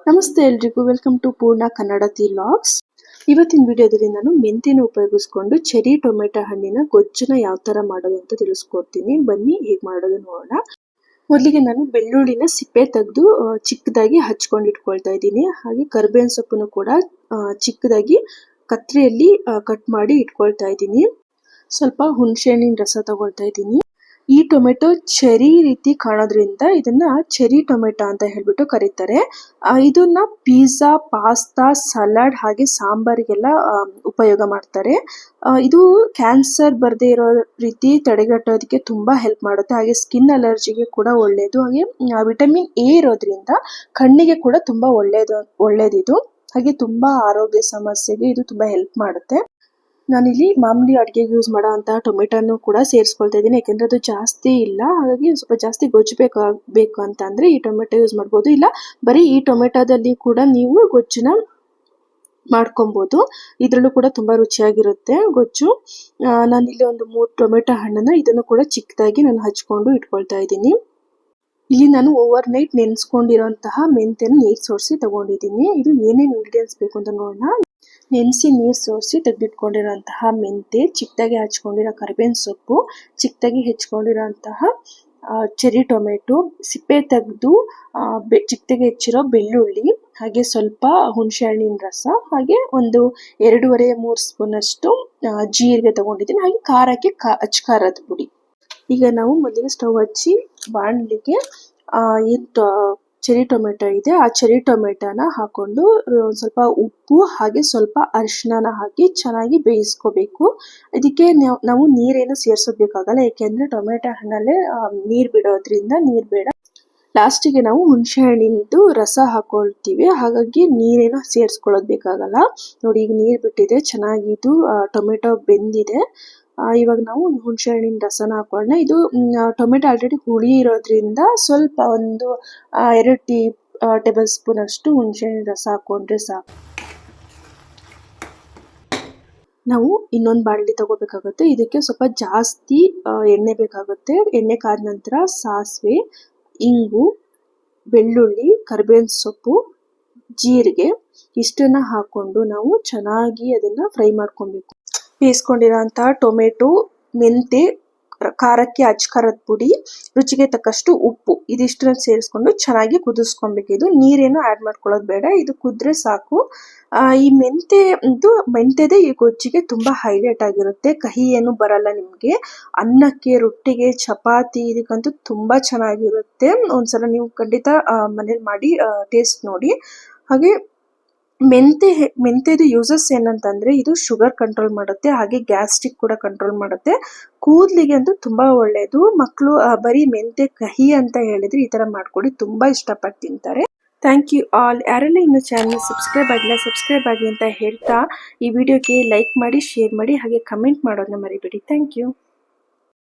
ನಮಸ್ತೆ ಎಲ್ರಿಗೂ, welcome to ಪೂರ್ಣ ಕನ್ನಡ ವ್ಲಾಗ್ಸ್. ಇವತ್ತಿನ ವಿಡಿಯೋದಲ್ಲಿ ನಾನು ಮೆಂತ್ಯನ ಉಪಯೋಗಿಸ್ಕೊಂಡು ಚೆರಿ ಟೊಮೆಟೊ ಹಣ್ಣಿನ ಗೊಜ್ಜನ್ನ ಯಾವ ತರ ಮಾಡೋದು ಅಂತ ತಿಳಿಸ್ಕೊಡ್ತೀನಿ. ಬನ್ನಿ ಹೇಗೆ ಮಾಡೋದು ನೋಡೋಣ. ಮೊದಲಿಗೆ ನಾನು ಬೆಳ್ಳುಳ್ಳಿನ ಸಿಪ್ಪೆ ತೆಗೆದು ಚಿಕ್ಕದಾಗಿ ಹಚ್ಕೊಂಡು ಇಟ್ಕೊಳ್ತಾ ಇದ್ದೀನಿ. ಹಾಗೆ ಕರಿಬೇವಿನ ಸೊಪ್ಪನ್ನು ಕೂಡ ಚಿಕ್ಕದಾಗಿ ಕತ್ರಿಯಲ್ಲಿ ಕಟ್ ಮಾಡಿ ಇಟ್ಕೊಳ್ತಾ ಇದ್ದೀನಿ. ಸ್ವಲ್ಪ ಹುಣಸೆ ಹಣ್ಣಿನ ರಸ ತಗೊಳ್ತಾ ಇದ್ದೀನಿ. ಈ ಟೊಮೆಟೊ ಚೆರಿ ರೀತಿ ಕಾಣೋದ್ರಿಂದ ಇದನ್ನ ಚೆರಿ ಟೊಮೆಟೊ ಅಂತ ಹೇಳ್ಬಿಟ್ಟು ಕರೀತಾರೆ. ಇದನ್ನ ಪಿಜ್ಜಾ, ಪಾಸ್ತಾ, ಸಲಾಡ್ ಹಾಗೆ ಸಾಂಬಾರಿಗೆಲ್ಲ ಉಪಯೋಗ ಮಾಡ್ತಾರೆ. ಇದು ಕ್ಯಾನ್ಸರ್ ಬರದೇ ಇರೋ ರೀತಿ ತಡೆಗಟ್ಟೋದಕ್ಕೆ ತುಂಬಾ ಹೆಲ್ಪ್ ಮಾಡುತ್ತೆ. ಹಾಗೆ ಸ್ಕಿನ್ ಅಲರ್ಜಿಗೆ ಕೂಡ ಒಳ್ಳೇದು. ಹಾಗೆ ವಿಟಮಿನ್ ಎ ಇರೋದ್ರಿಂದ ಕಣ್ಣಿಗೆ ಕೂಡ ತುಂಬಾ ಒಳ್ಳೇದಿದು. ಹಾಗೆ ತುಂಬಾ ಆರೋಗ್ಯ ಸಮಸ್ಯೆಗೆ ಇದು ತುಂಬಾ ಹೆಲ್ಪ್ ಮಾಡುತ್ತೆ. ನಾನಿಲ್ಲಿ ಮಾಮೂಲಿ ಅಡುಗೆಗೆ ಯೂಸ್ ಮಾಡೋಂತಹ ಟೊಮೆಟೊನು ಕೂಡ ಸೇರಿಸ್ಕೊಳ್ತಾ ಇದ್ದೀನಿ. ಯಾಕೆಂದ್ರೆ ಅದು ಜಾಸ್ತಿ ಇಲ್ಲ, ಹಾಗಾಗಿ ಸ್ವಲ್ಪ ಜಾಸ್ತಿ ಗೊಜ್ಜು ಬೇಕು ಅಂತ ಅಂದ್ರೆ ಈ ಟೊಮೆಟೊ ಯೂಸ್ ಮಾಡ್ಬೋದು. ಇಲ್ಲ ಬರೀ ಈ ಟೊಮೆಟೊದಲ್ಲಿ ಕೂಡ ನೀವು ಗೊಜ್ಜನ್ನ ಮಾಡ್ಕೊಬಹುದು. ಇದ್ರಲ್ಲೂ ಕೂಡ ತುಂಬಾ ರುಚಿಯಾಗಿರುತ್ತೆ ಗೊಜ್ಜು. ನಾನಿಲ್ಲಿ ಒಂದು 3 ಟೊಮೆಟೊ ಹಣ್ಣನ್ನ ಇದನ್ನು ಕೂಡ ಚಿಕ್ಕದಾಗಿ ನಾನು ಹಚ್ಕೊಂಡು ಇಟ್ಕೊಳ್ತಾ ಇದ್ದೀನಿ. ಇಲ್ಲಿ ನಾನು ಓವರ್ ನೈಟ್ ನೆನೆಸ್ಕೊಂಡಿರೋಂತಹ ಮೆಂತ್ಯನ ನೀರು ಸೋರಿಸಿ ತಗೊಂಡಿದ್ದೀನಿ. ಇದು ಏನೇನು ಇಂಗ್ರೀಡಿಯೆಂಟ್ಸ್ ಬೇಕು ಅಂತ ನೋಡೋಣ. ನೆನೆಸಿ ನೀರು ಸೋರಿಸಿ ತೆಗೆದಿಟ್ಕೊಂಡಿರೋಂತಹ ಮೆಂತ್ಯ, ಚಿಕ್ಕದಾಗಿ ಹಚ್ಕೊಂಡಿರೋ ಕರಿಬೇವಿನ ಸೊಪ್ಪು, ಚಿಕ್ಕದಾಗಿ ಹೆಚ್ಚಿಕೊಂಡಿರೋಂತಹ ಚೆರಿ ಟೊಮೆಟೊ, ಸಿಪ್ಪೆ ತೆಗೆದು ಚಿಕ್ಕದಾಗಿ ಹೆಚ್ಚಿರೋ ಬೆಳ್ಳುಳ್ಳಿ, ಹಾಗೆ ಸ್ವಲ್ಪ ಹುಣಸೆ ಹಣ್ಣಿನ ರಸ, ಹಾಗೆ ಒಂದು 2.5-3 ಸ್ಪೂನ್ ಅಷ್ಟು ಜೀರಿಗೆ ತಗೊಂಡಿದ್ದೀನಿ. ಹಾಗೆ ಖಾರಕ್ಕೆ ಖಾರದ ಪುಡಿ. ಈಗ ನಾವು ಮೊದಲಿಗೆ ಸ್ಟವ್ ಹಚ್ಚಿ ಬಾಣಲಿಗೆ ಚೆರಿ ಟೊಮೆಟೊ ಇದೆ, ಆ ಚೆರಿ ಟೊಮೆಟೊನ ಹಾಕೊಂಡು ಸ್ವಲ್ಪ ಉಪ್ಪು ಹಾಗೆ ಸ್ವಲ್ಪ ಅರಿಶಿನ ಹಾಕಿ ಚೆನ್ನಾಗಿ ಬೇಯಿಸ್ಕೋಬೇಕು. ಇದಕ್ಕೆ ನಾವು ನೀರೇನು ಸೇರಿಸೋಬೇಕಾಗಲ್ಲ, ಯಾಕೆಂದ್ರೆ ಟೊಮೆಟೊ ಹಣ್ಣಲ್ಲೇ ನೀರು ಬಿಡೋದ್ರಿಂದ ನೀರು ಬೇಡ. ಲಾಸ್ಟಿಗೆ ನಾವು ಹುಣಸೆ ಹಣ್ಣಿಂದು ರಸ ಹಾಕೊಳ್ತೀವಿ, ಹಾಗಾಗಿ ನೀರೇನು ಸೇರಿಸ್ಕೊಳ್ಳೋದು ಬೇಕಾಗಲ್ಲ. ನೋಡಿ, ಈಗ ನೀರು ಬಿಟ್ಟಿದೆ, ಚೆನ್ನಾಗಿದ್ದು ಟೊಮೆಟೊ ಬೆಂದಿದೆ. ಇವಾಗ ನಾವು ಹುಣಸೆ ಹಣ್ಣಿನ ರಸನ ಹಾಕೊಳ್ಳೋಣ. ಇದು ಟೊಮೆಟೊ ಆಲ್ರೆಡಿ ಹುಳಿ ಇರೋದ್ರಿಂದ ಸ್ವಲ್ಪ ಒಂದು 2 ಟೇಬಲ್ ಸ್ಪೂನ್ ಅಷ್ಟು ಹುಣಸೆ ಹಣ್ಣಿನ ರಸ ಹಾಕೊಂಡ್ರೆ ಸಾಕು. ನಾವು ಇನ್ನೊಂದು ಬಾಣಲಿ ತಗೋಬೇಕಾಗುತ್ತೆ. ಇದಕ್ಕೆ ಸ್ವಲ್ಪ ಜಾಸ್ತಿ ಎಣ್ಣೆ ಬೇಕಾಗುತ್ತೆ. ಎಣ್ಣೆ ಕಾದ ನಂತರ ಸಾಸಿವೆ, ಇಂಗು, ಬೆಳ್ಳುಳ್ಳಿ, ಕರಿಬೇವಿನ ಸೊಪ್ಪು, ಜೀರಿಗೆ ಇಷ್ಟನ್ನ ಹಾಕೊಂಡು ನಾವು ಚೆನ್ನಾಗಿ ಅದನ್ನ ಫ್ರೈ ಮಾಡ್ಕೊಬೇಕು. ಬೇಯಿಸ್ಕೊಂಡಿರೋಂತಹ ಟೊಮೆಟೊ, ಮೆಂತ್ಯ, ಖಾರಕ್ಕೆ ಖಾರದ ಪುಡಿ, ರುಚಿಗೆ ತಕ್ಕಷ್ಟು ಉಪ್ಪು, ಇದಿಷ್ಟನ್ನ ಸೇರಿಸ್ಕೊಂಡು ಚೆನ್ನಾಗಿ ಕುದಿಸ್ಕೊಬೇಕು. ಇದು ನೀರೇನು ಆಡ್ ಮಾಡ್ಕೊಳ್ಳೋದು ಬೇಡ, ಇದು ಕುದ್ರೆ ಸಾಕು. ಈ ಮೆಂತ್ಯದ ಈ ಗೊಜ್ಜಿಗೆ ತುಂಬಾ ಹೈಲೈಟ್ ಆಗಿರುತ್ತೆ. ಕಹಿ ಏನು ಬರಲ್ಲ ನಿಮ್ಗೆ. ಅನ್ನಕ್ಕೆ, ರೊಟ್ಟಿಗೆ, ಚಪಾತಿ ಇದಕ್ಕಂತೂ ತುಂಬಾ ಚೆನ್ನಾಗಿರುತ್ತೆ. ಒಂದ್ಸಲ ನೀವು ಖಂಡಿತ ಮನೇಲಿ ಮಾಡಿ ಟೇಸ್ಟ್ ನೋಡಿ. ಹಾಗೆ ಮೆಂತ್ಯದ ಯೂಸಸ್ ಏನಂತಂದ್ರೆ ಇದು ಶುಗರ್ ಕಂಟ್ರೋಲ್ ಮಾಡುತ್ತೆ, ಹಾಗೆ ಗ್ಯಾಸ್ಟ್ರಿಕ್ ಕೂಡ ಕಂಟ್ರೋಲ್ ಮಾಡುತ್ತೆ. ಕೂದಲಿಗೆ ಅಂತೂ ತುಂಬಾ ಒಳ್ಳೇದು. ಮಕ್ಕಳು ಬರೀ ಮೆಂತ್ಯ ಕಹಿ ಅಂತ ಹೇಳಿದ್ರೆ ಈ ತರ ಮಾಡ್ಕೊಡಿ, ತುಂಬಾ ಇಷ್ಟಪಟ್ಟು ತಿಂತಾರೆ. Thank you all. ಯಾರೆಲ್ಲ ಇನ್ನು ಚಾನಲ್ ಸಬ್ಸ್ಕ್ರೈಬ್ ಆಗಿಲ್ಲ ಸಬ್ಸ್ಕ್ರೈಬ್ ಆಗಿ ಅಂತ ಹೇಳ್ತಾ ಈ ವಿಡಿಯೋಗೆ ಲೈಕ್ ಮಾಡಿ, ಶೇರ್ ಮಾಡಿ, ಹಾಗೆ ಕಮೆಂಟ್ ಮಾಡೋದನ್ನ ಮರಿಬೇಡಿ. Thank you.